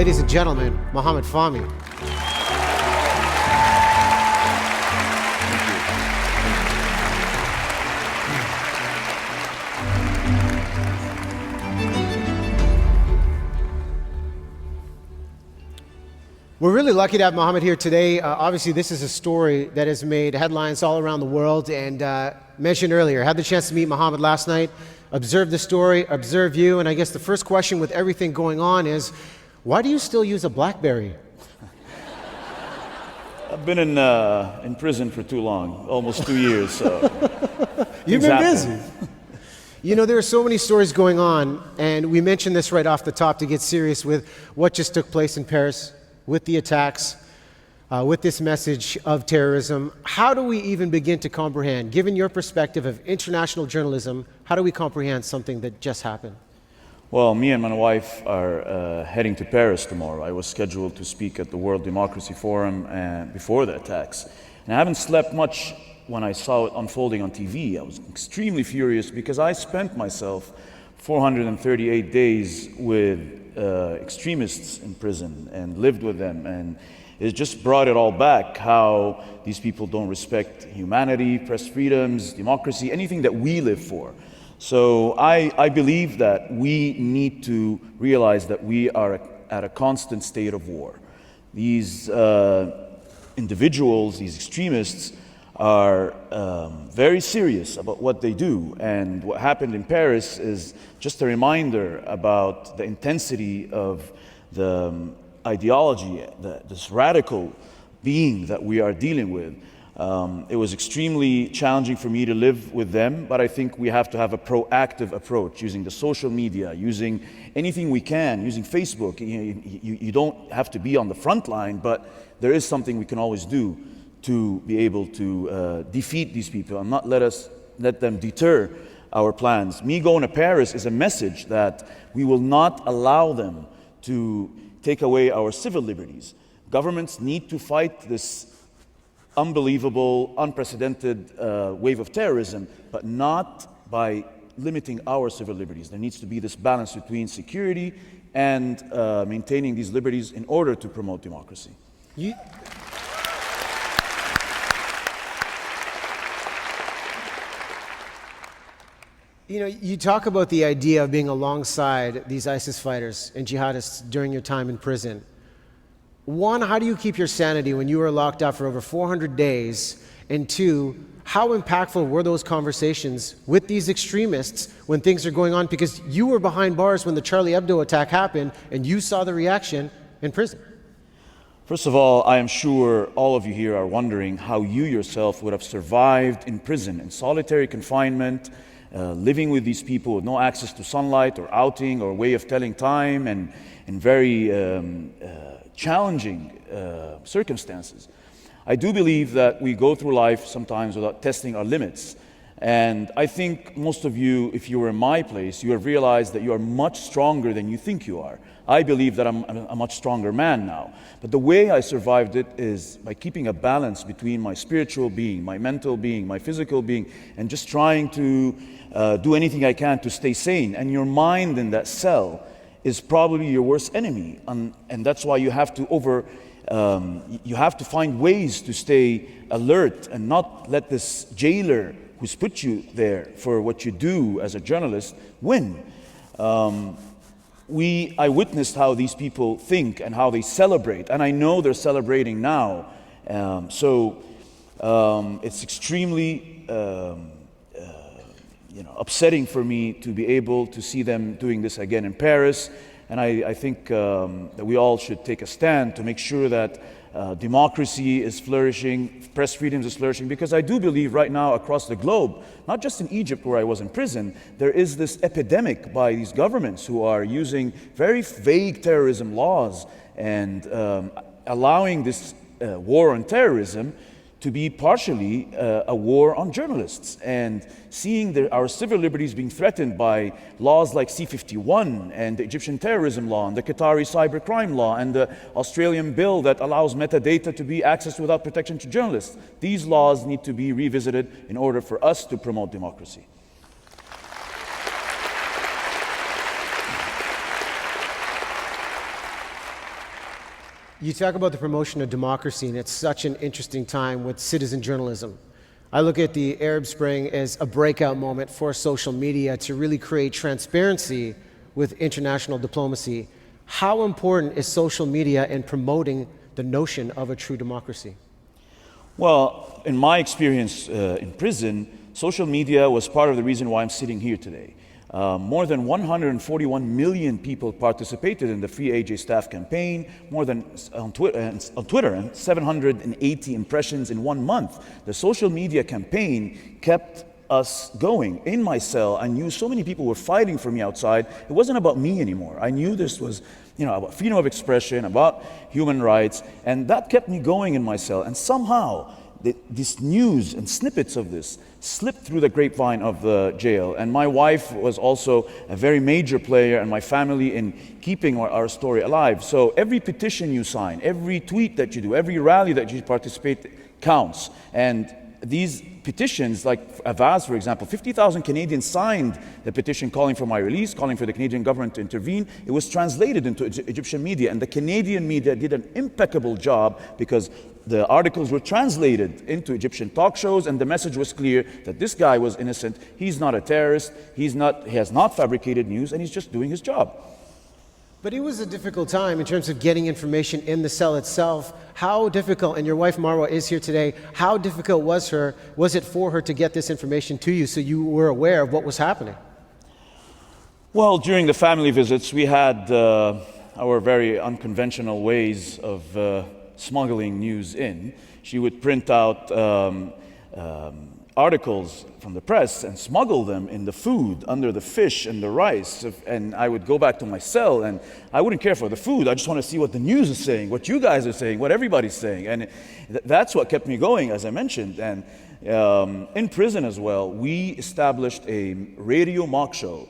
ladies and gentlemen, Mohamed Fahmy. We're really lucky to have Mohamed here today. Obviously, this is a story that has made headlines all around the world, and mentioned earlier, had the chance to meet Mohamed last night, observe the story, observe you, and I guess the first question with everything going on is, why do you still use a BlackBerry? I've been in prison for too long, almost 2 years, so You've been busy. You know, there are so many stories going on, and we mentioned this right off the top to get serious with what just took place in Paris, with the attacks, with this message of terrorism. How do we even begin to comprehend, given your perspective of international journalism, how do we comprehend something that just happened? Well, me and my wife are heading to Paris tomorrow. I was scheduled to speak at the World Democracy Forum before the attacks. And I haven't slept much when I saw it unfolding on TV. I was extremely furious because I spent myself 438 days with extremists in prison and lived with them, and it just brought it all back, how these people don't respect humanity, press freedoms, democracy, anything that we live for. So I believe that we need to realize that we are at a constant state of war. These individuals, these extremists, are very serious about what they do, and what happened in Paris is just a reminder about the intensity of the ideology, this radical being that we are dealing with. It was extremely challenging for me to live with them, but I think we have to have a proactive approach, using the social media, using anything we can, using Facebook. You don't have to be on the front line, but there is something we can always do to be able to defeat these people and not let them deter our plans. Me going to Paris is a message that we will not allow them to take away our civil liberties. Governments need to fight this unbelievable, unprecedented wave of terrorism, but not by limiting our civil liberties. There needs to be this balance between security and maintaining these liberties in order to promote democracy. You know, you talk about the idea of being alongside these ISIS fighters and jihadists during your time in prison. One, how do you keep your sanity when you were locked up for over 400 days? And two, how impactful were those conversations with these extremists when things are going on? Because you were behind bars when the Charlie Hebdo attack happened, and you saw the reaction in prison. First of all, I am sure all of you here are wondering how you yourself would have survived in prison, in solitary confinement, living with these people with no access to sunlight or outing or way of telling time, and in very challenging circumstances. I do believe that we go through life sometimes without testing our limits. And I think most of you, if you were in my place, you have realized that you are much stronger than you think you are. I believe that I'm a much stronger man now. But the way I survived it is by keeping a balance between my spiritual being, my mental being, my physical being, and just trying to do anything I can to stay sane. And your mind in that cell is probably your worst enemy. And that's why you have to find ways to stay alert and not let this jailer who's put you there for what you do as a journalist win. I witnessed how these people think and how they celebrate, and I know they're celebrating now. It's extremely upsetting for me to be able to see them doing this again in Paris. And I think that we all should take a stand to make sure that democracy is flourishing, press freedoms is flourishing, because I do believe right now across the globe, not just in Egypt where I was in prison, there is this epidemic by these governments who are using very vague terrorism laws and allowing this war on terrorism to be partially a war on journalists, and seeing our civil liberties being threatened by laws like C-51 and the Egyptian terrorism law and the Qatari cybercrime law and the Australian bill that allows metadata to be accessed without protection to journalists. These laws need to be revisited in order for us to promote democracy. You talk about the promotion of democracy, and it's such an interesting time with citizen journalism. I look at the Arab Spring as a breakout moment for social media to really create transparency with international diplomacy. How important is social media in promoting the notion of a true democracy? Well, in my experience in prison, social media was part of the reason why I'm sitting here today. More than 141 million people participated in the Free AJ Staff campaign, more than on Twitter, and 780 impressions in 1 month. The social media campaign kept us going. In my cell, I knew so many people were fighting for me outside. It wasn't about me anymore. I knew this was, about freedom of expression, about human rights, and that kept me going in my cell. And somehow, this news and snippets of this slipped through the grapevine of the jail. And my wife was also a very major player, and my family in keeping our story alive. So every petition you sign, every tweet that you do, every rally that you participate counts. And these petitions, like Avaz, for example, 50,000 Canadians signed the petition calling for my release, calling for the Canadian government to intervene. It was translated into Egyptian media, and the Canadian media did an impeccable job because the articles were translated into Egyptian talk shows, and the message was clear that this guy was innocent. He's not a terrorist. He has not fabricated news, and he's just doing his job. But it was a difficult time in terms of getting information in the cell itself. How difficult, and your wife Marwa is here today, how difficult was it for her to get this information to you so you were aware of what was happening? Well, during the family visits, we had our very unconventional ways of smuggling news in. She would print out articles from the press and smuggle them in the food, under the fish and the rice. And I would go back to my cell, and I wouldn't care for the food. I just want to see what the news is saying, what you guys are saying, what everybody's saying. And that's what kept me going, as I mentioned. And in prison as well, we established a radio mock show.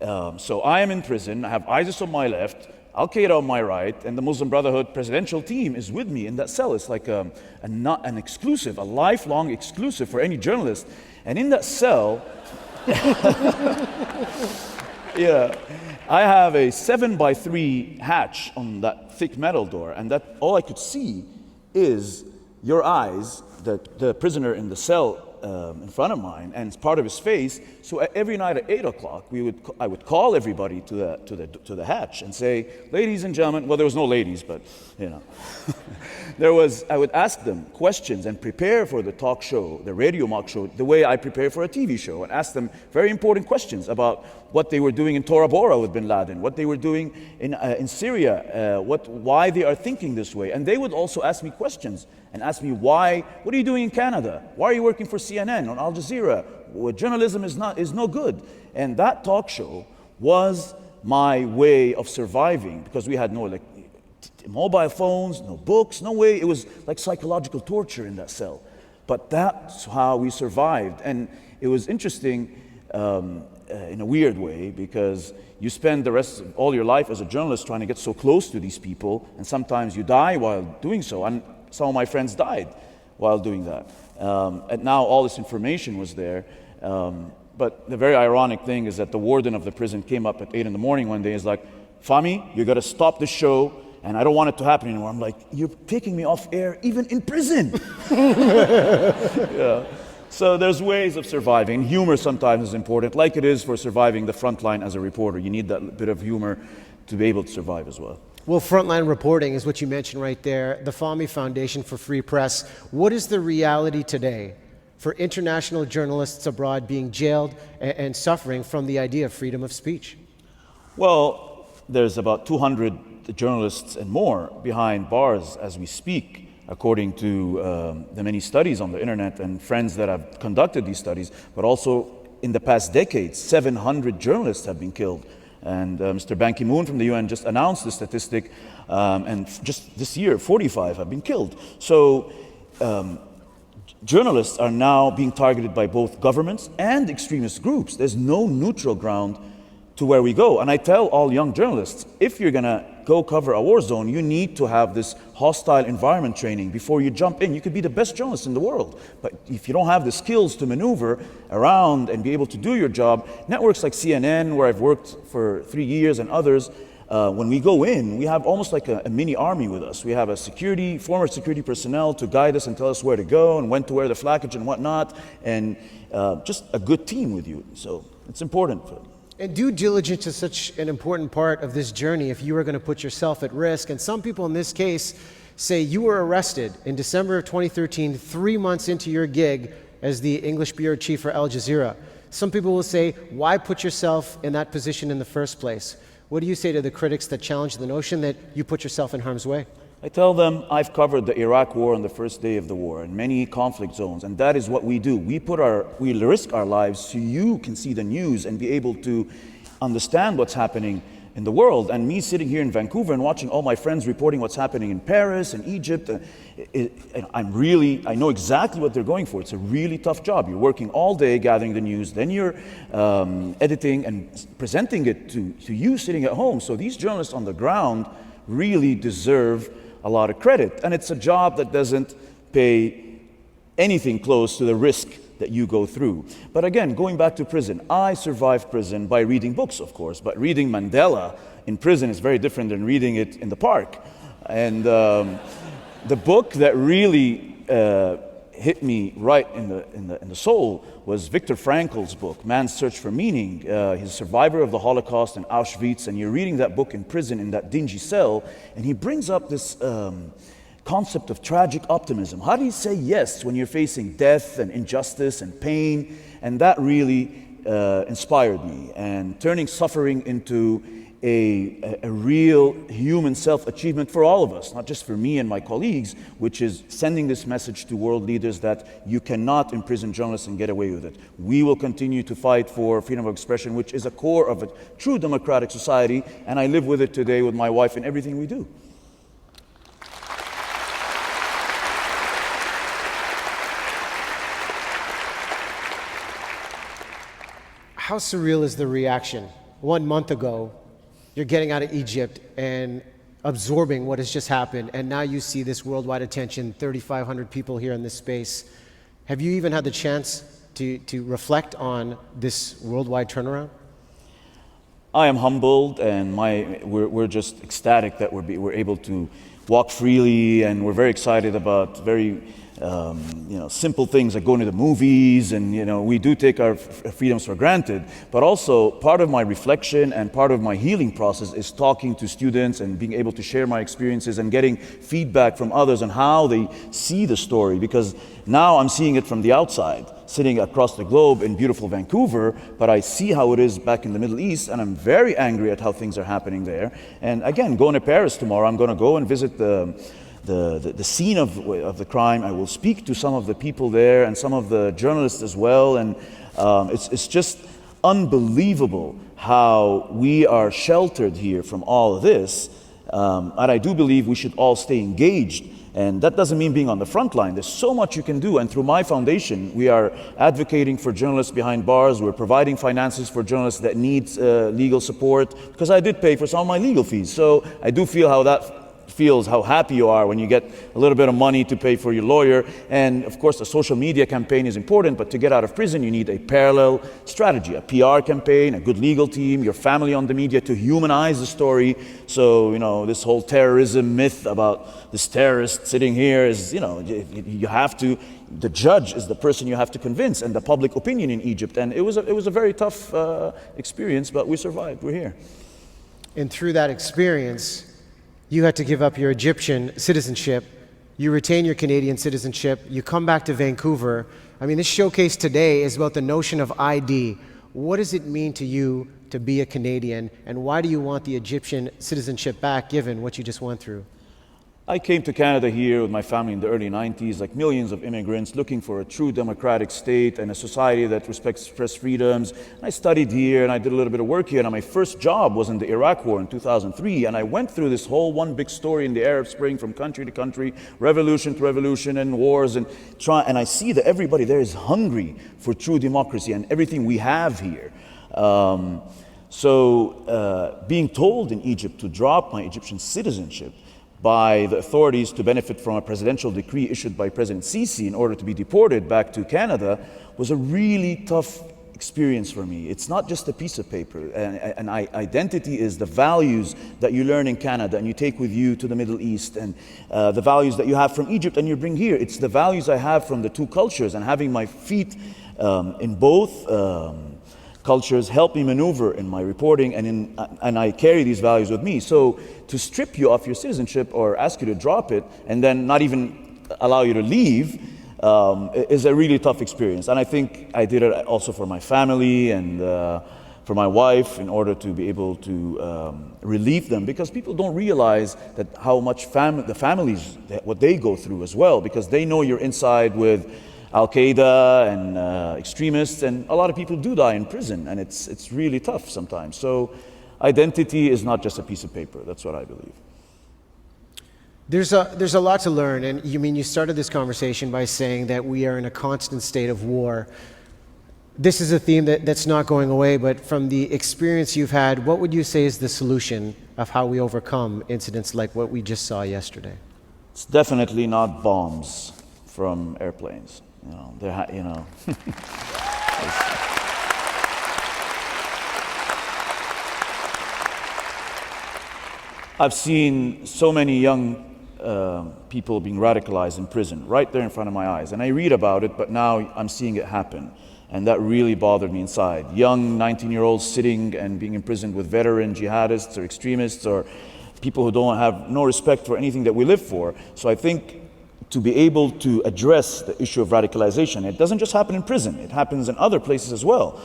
So I am in prison, I have ISIS on my left, Al-Qaeda on my right, and the Muslim Brotherhood presidential team is with me in that cell. It's like not an exclusive, a lifelong exclusive for any journalist. And in that cell, I have a 7x3 hatch on that thick metal door, and that all I could see is your eyes, the prisoner in the cell in front of mine, and it's part of his face. So every night at 8 o'clock, I would call everybody to the hatch and say, "Ladies and gentlemen," well, there was no ladies, but I would ask them questions and prepare for the talk show, the radio mock show, the way I prepare for a TV show, and ask them very important questions about what they were doing in Tora Bora with bin Laden, what they were doing in Syria, why they are thinking this way. And they would also ask me questions and ask me, what are you doing in Canada? Why are you working for CNN, on Al Jazeera? Journalism is no good. And that talk show was my way of surviving, because we had no mobile phones, no books, no way. It was like psychological torture in that cell. But that's how we survived. And it was interesting in a weird way, because you spend the rest of all your life as a journalist trying to get so close to these people, and sometimes you die while doing so. And some of my friends died while doing that. And now all this information was there. But the very ironic thing is that the warden of the prison came up at 8 in the morning one day and is like, "Fahmy, you got to stop the show, and I don't want it to happen anymore." I'm like, "You're taking me off air even in prison." So there's ways of surviving. Humor sometimes is important, like it is for surviving the Frontline as a reporter. You need that bit of humor to be able to survive as well. Well, Frontline reporting is what you mentioned right there. The Fahmy Foundation for Free Press. What is the reality today for international journalists abroad being jailed and suffering from the idea of freedom of speech? Well, there's about 200 journalists and more behind bars as we speak, according to the many studies on the internet and friends that have conducted these studies. But also in the past decades, 700 journalists have been killed. And Mr. Ban Ki-moon from the UN just announced the statistic, and just this year, 45 have been killed. So journalists are now being targeted by both governments and extremist groups. There's no neutral ground to where we go. And I tell all young journalists, if you're gonna go cover a war zone, you need to have this hostile environment training before you jump in. You could be the best journalist in the world, but if you don't have the skills to maneuver around and be able to do your job, networks like CNN, where I've worked for 3 years, and others, when we go in, we have almost like a mini army with us. We have a former security personnel to guide us and tell us where to go and when to wear the flaggage and whatnot, and just a good team with you. So it's important. And due diligence is such an important part of this journey if you are going to put yourself at risk. And some people in this case say you were arrested in December of 2013, 3 months into your gig as the English bureau chief for Al Jazeera. Some people will say, why put yourself in that position in the first place? What do you say to the critics that challenge the notion that you put yourself in harm's way? I tell them I've covered the Iraq war on the first day of the war in many conflict zones, and that is what we do. We risk our lives so you can see the news and be able to understand what's happening in the world. And me sitting here in Vancouver and watching all my friends reporting what's happening in Paris and Egypt, I know exactly what they're going for. It's a really tough job. You're working all day gathering the news, then you're editing and presenting it to you sitting at home. So these journalists on the ground really deserve a lot of credit. And it's a job that doesn't pay anything close to the risk that you go through. But again, going back to prison, I survived prison by reading books, of course, but reading Mandela in prison is very different than reading it in the park. And the book that really hit me right in the soul was Viktor Frankl's book, Man's Search for Meaning. He's a survivor of the Holocaust in Auschwitz, and you're reading that book in prison in that dingy cell, and he brings up this concept of tragic optimism. How do you say yes when you're facing death and injustice and pain? And that really inspired me, and turning suffering into a real human self-achievement for all of us, not just for me and my colleagues, which is sending this message to world leaders that you cannot imprison journalists and get away with it. We will continue to fight for freedom of expression, which is a core of a true democratic society, and I live with it today with my wife in everything we do. How surreal is the reaction? 1 month ago, you're getting out of Egypt and absorbing what has just happened, and now you see this worldwide attention, 3,500 people here in this space. Have you even had the chance to reflect on this worldwide turnaround? I am humbled, and we're just ecstatic that we're able to walk freely, and we're very excited about very simple things like going to the movies, and we do take our freedoms for granted. But also, part of my reflection and part of my healing process is talking to students and being able to share my experiences and getting feedback from others on how they see the story. Because now I'm seeing it from the outside, sitting across the globe in beautiful Vancouver, but I see how it is back in the Middle East, and I'm very angry at how things are happening there. And again, going to Paris tomorrow, I'm going to go and visit the scene of the crime. I will speak to some of the people there and some of the journalists as well, and it's just unbelievable how we are sheltered here from all of this, and I do believe we should all stay engaged, and that doesn't mean being on the front line. There's so much you can do, and through my foundation we are advocating for journalists behind bars. We're providing finances for journalists that need legal support, because I did pay for some of my legal fees, so I do feel how happy you are when you get a little bit of money to pay for your lawyer. And of course, the social media campaign is important, but to get out of prison, you need a parallel strategy, a PR campaign, a good legal team, your family on the media to humanize the story. So, this whole terrorism myth about this terrorist sitting here is, you have to, the judge is the person you have to convince, and the public opinion in Egypt. And it was a very tough experience, but we survived. We're here. And through that experience, you had to give up your Egyptian citizenship, you retain your Canadian citizenship, you come back to Vancouver. I mean, this showcase today is about the notion of ID. What does it mean to you to be a Canadian, and why do you want the Egyptian citizenship back, given what you just went through? I came to Canada here with my family in the early 90s, like millions of immigrants, looking for a true democratic state and a society that respects press freedoms. I studied here and I did a little bit of work here, and my first job was in the Iraq War in 2003, and I went through this whole one big story in the Arab Spring, from country to country, revolution to revolution, and wars, and I see that everybody there is hungry for true democracy and everything we have here. Being told in Egypt to drop my Egyptian citizenship by the authorities to benefit from a presidential decree issued by President Sisi in order to be deported back to Canada was a really tough experience for me. It's not just a piece of paper. And identity is the values that you learn in Canada and you take with you to the Middle East, and the values that you have from Egypt and you bring here. It's the values I have from the two cultures, and having my feet in both cultures help me maneuver in my reporting, and I carry these values with me. So to strip you of your citizenship or ask you to drop it and then not even allow you to leave is a really tough experience. And I think I did it also for my family and for my wife, in order to be able to relieve them, because people don't realize that how much the families, what they go through as well, because they know you're inside with Al-Qaeda and extremists, and a lot of people do die in prison, and it's really tough sometimes. So identity is not just a piece of paper. That's what I believe. There's a lot to learn, and you started this conversation by saying that we are in a constant state of war. This is a theme that's not going away, but from the experience you've had, what would you say is the solution of how we overcome incidents like what we just saw yesterday? It's definitely not bombs from airplanes. I've seen so many young people being radicalized in prison right there in front of my eyes, and I read about it, but now I'm seeing it happen, and that really bothered me inside. Young 19-year-olds sitting and being imprisoned with veteran jihadists or extremists or people who don't have no respect for anything that we live for. So I think to be able to address the issue of radicalization, it doesn't just happen in prison, it happens in other places as well.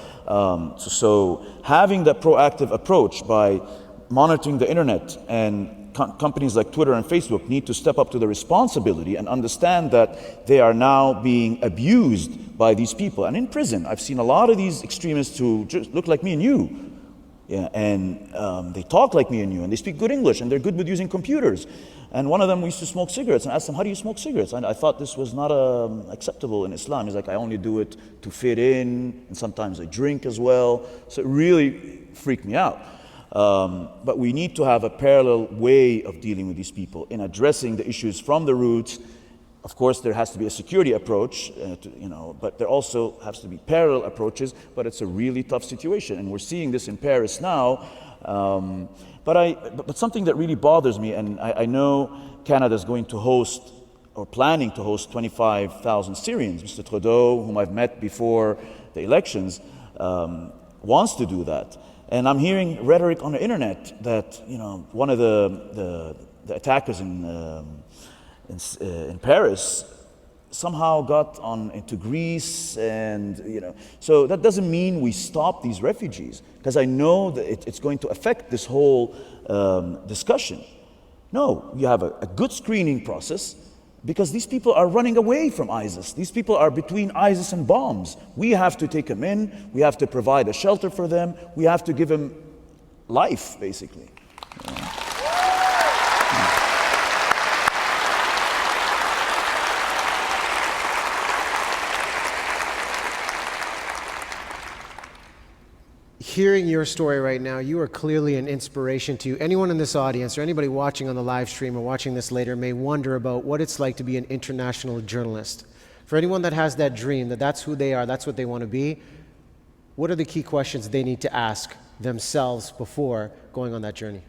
So having that proactive approach by monitoring the internet, and companies like Twitter and Facebook need to step up to the responsibility and understand that they are now being abused by these people. And in prison, I've seen a lot of these extremists who just look like me and you. Yeah, and they talk like me and you, and they speak good English, and they're good with using computers. And one of them used to smoke cigarettes, and I asked him, how do you smoke cigarettes? And I thought this was not acceptable in Islam. He's like, I only do it to fit in, and sometimes I drink as well. So it really freaked me out. But we need to have a parallel way of dealing with these people in addressing the issues from the roots. Of course, there has to be a security approach, but there also has to be parallel approaches, but it's a really tough situation. And we're seeing this in Paris now. But something that really bothers me, and I know Canada is going to host, or planning to host, 25,000 Syrians. Mr. Trudeau, whom I've met before the elections, wants to do that. And I'm hearing rhetoric on the internet that, one of the attackers in Paris somehow got into Greece, and so that doesn't mean we stop these refugees, because I know that it's going to affect this whole discussion. No, you have a good screening process, because these people are running away from ISIS. These people are between ISIS and bombs. We have to take them in. We have to provide a shelter for them. We have to give them life, basically. Hearing your story right now, you are clearly an inspiration to anyone in this audience, or anybody watching on the live stream or watching this later may wonder about what it's like to be an international journalist. For anyone that has that dream, that's who they are, that's what they want to be, what are the key questions they need to ask themselves before going on that journey?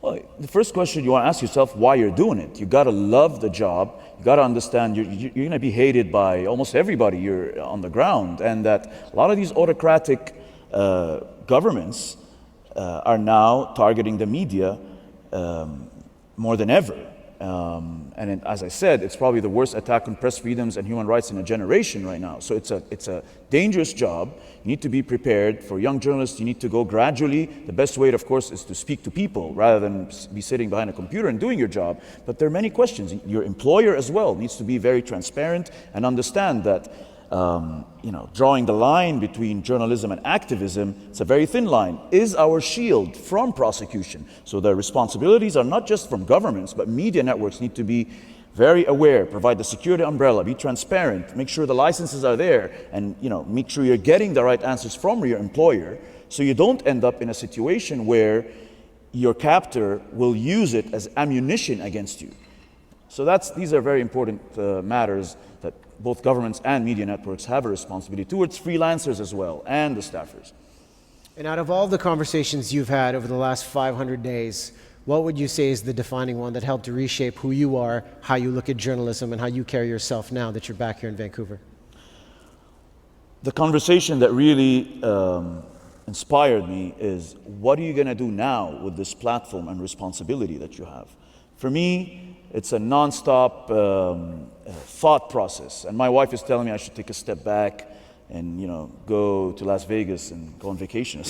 Well, the first question you want to ask yourself, why you're doing it. You got to love the job. You got to understand you're going to be hated by almost everybody you're on the ground, and that a lot of these autocratic governments are now targeting the media more than ever. As I said, it's probably the worst attack on press freedoms and human rights in a generation right now. So it's a dangerous job. You need to be prepared. For young journalists, you need to go gradually. The best way, of course, is to speak to people rather than be sitting behind a computer and doing your job. But there are many questions. Your employer as well needs to be very transparent and understand that drawing the line between journalism and activism, it's a very thin line, is our shield from prosecution. So the responsibilities are not just from governments, but media networks need to be very aware, provide the security umbrella, be transparent, make sure the licenses are there, and make sure you're getting the right answers from your employer, so you don't end up in a situation where your captor will use it as ammunition against you. So these are very important matters that both governments and media networks have a responsibility towards freelancers as well, and the staffers. And out of all the conversations you've had over the last 500 days, what would you say is the defining one that helped to reshape who you are, how you look at journalism, and how you carry yourself now that you're back here in Vancouver? The conversation that really inspired me is, what are you going to do now with this platform and responsibility that you have? For me, it's a nonstop thought process. And my wife is telling me I should take a step back and, go to Las Vegas and go on vacation.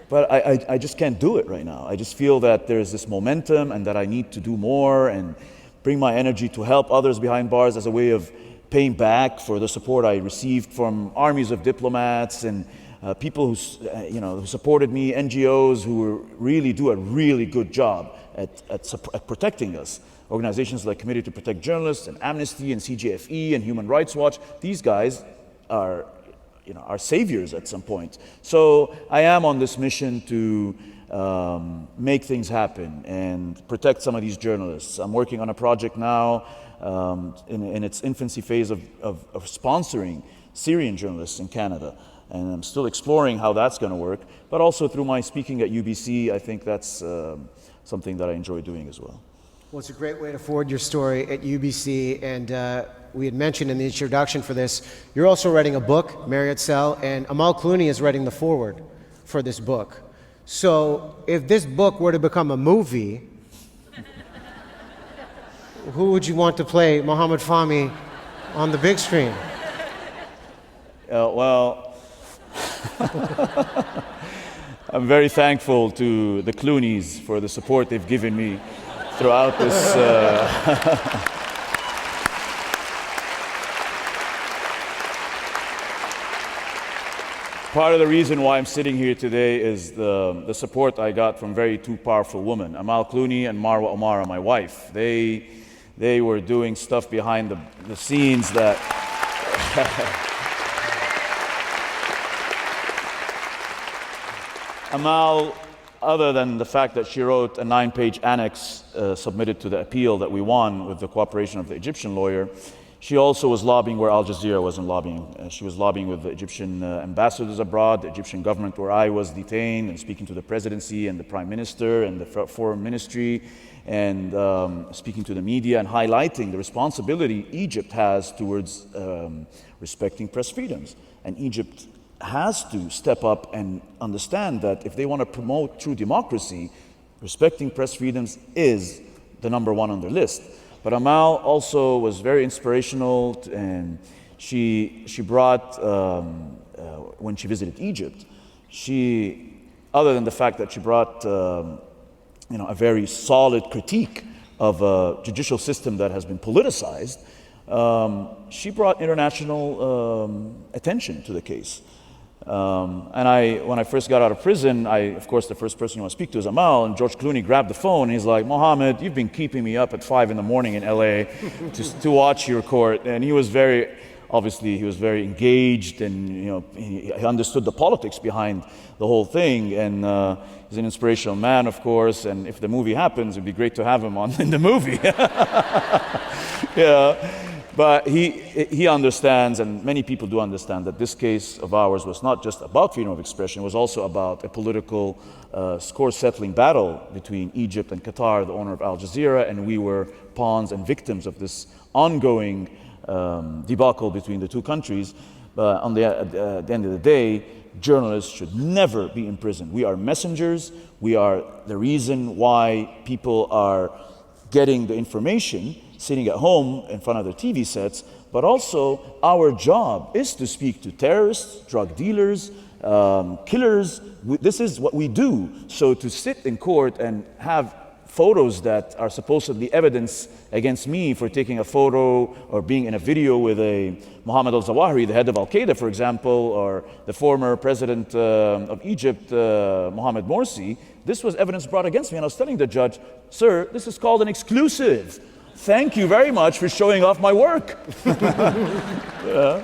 But I just can't do it right now. I just feel that there's this momentum and that I need to do more and bring my energy to help others behind bars as a way of paying back for the support I received from armies of diplomats and people who supported me, NGOs who really do a really good job at protecting us. Organizations like Committee to Protect Journalists and Amnesty and CJFE and Human Rights Watch, these guys are saviors at some point. So I am on this mission to make things happen and protect some of these journalists. I'm working on a project now in its infancy phase of sponsoring Syrian journalists in Canada. And I'm still exploring how that's going to work. But also through my speaking at UBC, I think that's something that I enjoy doing as well. Well, it's a great way to forward your story at UBC, and we had mentioned in the introduction for this, you're also writing a book, Marriott Cell, and Amal Clooney is writing the foreword for this book. So if this book were to become a movie, who would you want to play Mohamed Fahmy on the big screen? Well, I'm very thankful to the Clooneys for the support they've given me throughout this. Part of the reason why I'm sitting here today is the support I got from two powerful women, Amal Clooney and Marwa Omara, my wife. They were doing stuff behind the scenes that Amal, other than the fact that she wrote a 9-page annex submitted to the appeal that we won with the cooperation of the Egyptian lawyer, she also was lobbying where Al Jazeera wasn't lobbying. She was lobbying with the Egyptian ambassadors abroad, the Egyptian government where I was detained, and speaking to the presidency and the prime minister and the foreign ministry, and speaking to the media and highlighting the responsibility Egypt has towards respecting press freedoms. And Egypt has to step up and understand that if they want to promote true democracy, respecting press freedoms is the number one on their list. But Amal also was very inspirational, and she brought, when she visited Egypt, other than the fact that she brought a very solid critique of a judicial system that has been politicized, she brought international attention to the case. And when I first got out of prison, of course, the first person you want to speak to is Amal, and George Clooney grabbed the phone, and he's like, "Mohamed, you've been keeping me up at 5 a.m. in LA to watch your court." And he was very engaged, and he understood the politics behind the whole thing, and he's an inspirational man, of course, and if the movie happens, it'd be great to have him in the movie. Yeah. But he understands, and many people do understand, that this case of ours was not just about freedom of expression, it was also about a political score-settling battle between Egypt and Qatar, the owner of Al Jazeera, and we were pawns and victims of this ongoing debacle between the two countries. But at the end of the day, journalists should never be imprisoned. We are messengers. We are the reason why people are getting the information sitting at home in front of their TV sets, but also our job is to speak to terrorists, drug dealers, killers. This is what we do. So to sit in court and have photos that are supposedly evidence against me for taking a photo or being in a video with a Mohammed al-Zawahiri, the head of Al-Qaeda, for example, or the former president of Egypt, Mohamed Morsi, this was evidence brought against me. And I was telling the judge, "Sir, this is called an exclusive. Thank you very much for showing off my work." Yeah.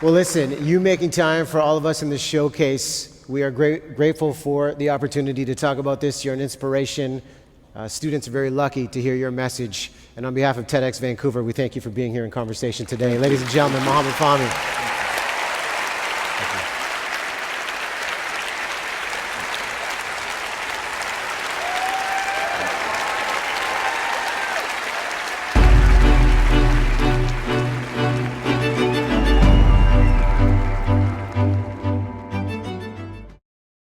Well, listen, you making time for all of us in this showcase, we are grateful for the opportunity to talk about this. You're an inspiration. Students are very lucky to hear your message And on behalf of TEDxVancouver, we thank you for being here in conversation today. Ladies and gentlemen, Mohamed Fahmy.